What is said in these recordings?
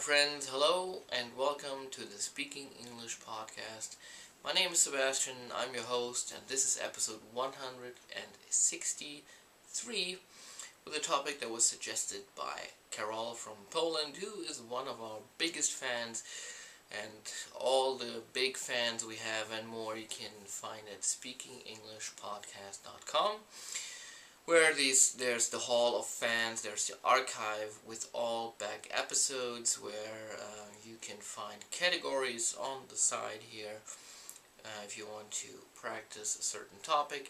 friends, hello and welcome to the Speaking English podcast. My name is Sebastian, I'm your host, and this is episode 163 with a topic that was suggested by Carol from Poland, who is one of our biggest fans, and all the big fans we have and more you can find at speakingenglishpodcast.com. Where there's the Hall of Fans, there's the archive with all back episodes where you can find categories on the side here if you want to practice a certain topic.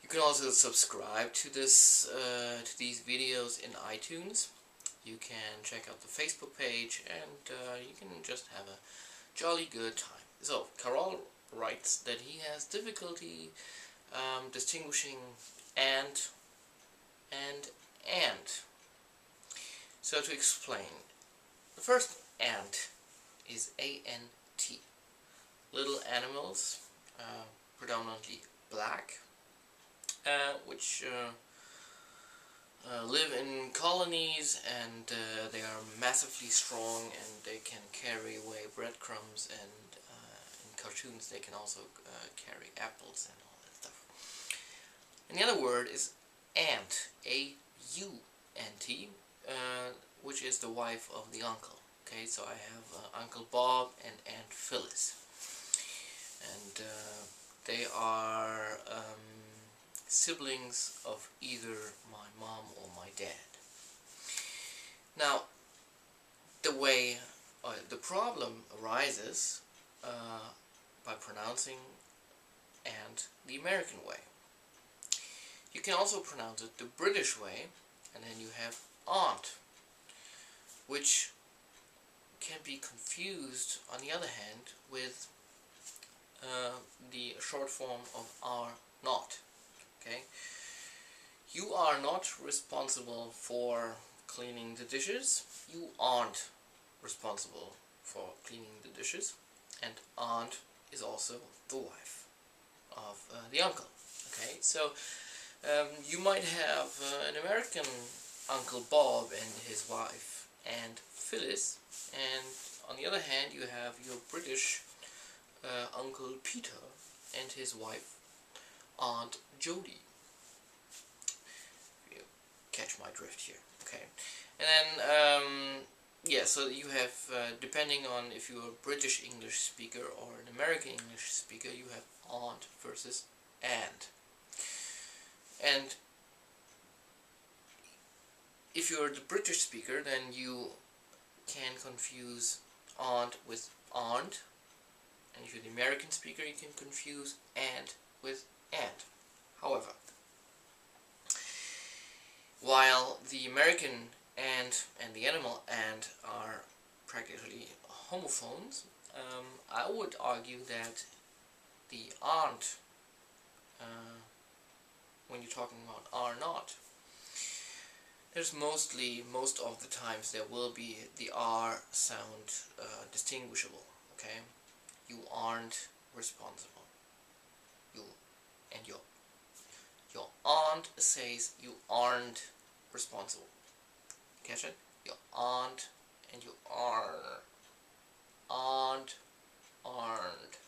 You can also subscribe to these videos in iTunes. You can check out the Facebook page and you can just have a jolly good time. So, Carol writes that he has difficulty distinguishing and. So to explain, the first ant is A-N-T. Little animals, predominantly black, which live in colonies, and they are massively strong, and they can carry away breadcrumbs, and in cartoons they can also carry apples and all that stuff. And the other word is ant, A-U-N-T, which is the wife of the uncle. Okay, so I have Uncle Bob and Aunt Phyllis, and they are siblings of either my mom or my dad. Now, the problem arises by pronouncing ant the American way. You can also pronounce it the British way, and then you have aunt, which can be confused, on the other hand, with the short form of are not. Okay? You are not responsible for cleaning the dishes. You aren't responsible for cleaning the dishes. And aunt is also the wife of the uncle. Okay? So you might have an American Uncle Bob and his wife, Aunt Phyllis, and on the other hand you have your British Uncle Peter and his wife, Aunt Jody. You catch my drift here, okay? And then, so you have, depending on if you're a British English speaker or an American English speaker, you have aunt versus aunt. And if you're the British speaker, then you can confuse aunt with aunt. And if you're the American speaker, you can confuse aunt with aunt. However, while the American aunt and the animal aunt are practically homophones, I would argue that the aunt, when you're talking about are not, there's most of the times there will be the R sound distinguishable, okay? You aren't responsible. Your aunt says you aren't responsible. Catch it? Your aunt and you are. Aunt, aren't.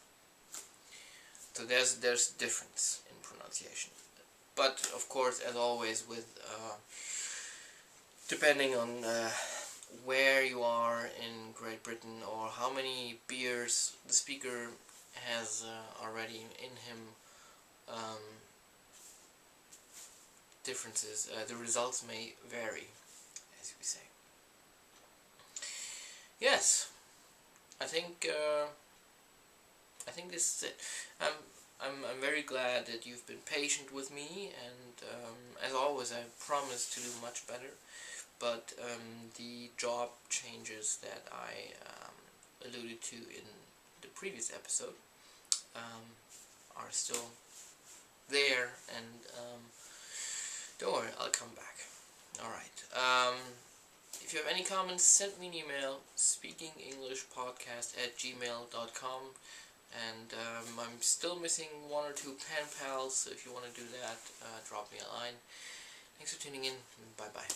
So there's difference in pronunciation. But of course, as always, with depending on where you are in Great Britain or how many beers the speaker has already in him, differences, the results may vary, as we say. Yes, I think this is it. I'm very glad that you've been patient with me, and as always I promise to do much better, but the job changes that I alluded to in the previous episode are still there, and don't worry, I'll come back. Alright, if you have any comments, send me an email, speakingenglishpodcast@gmail.com. And I'm still missing 1 or 2 pen pals, so if you want to do that, drop me a line. Thanks for tuning in, and bye-bye.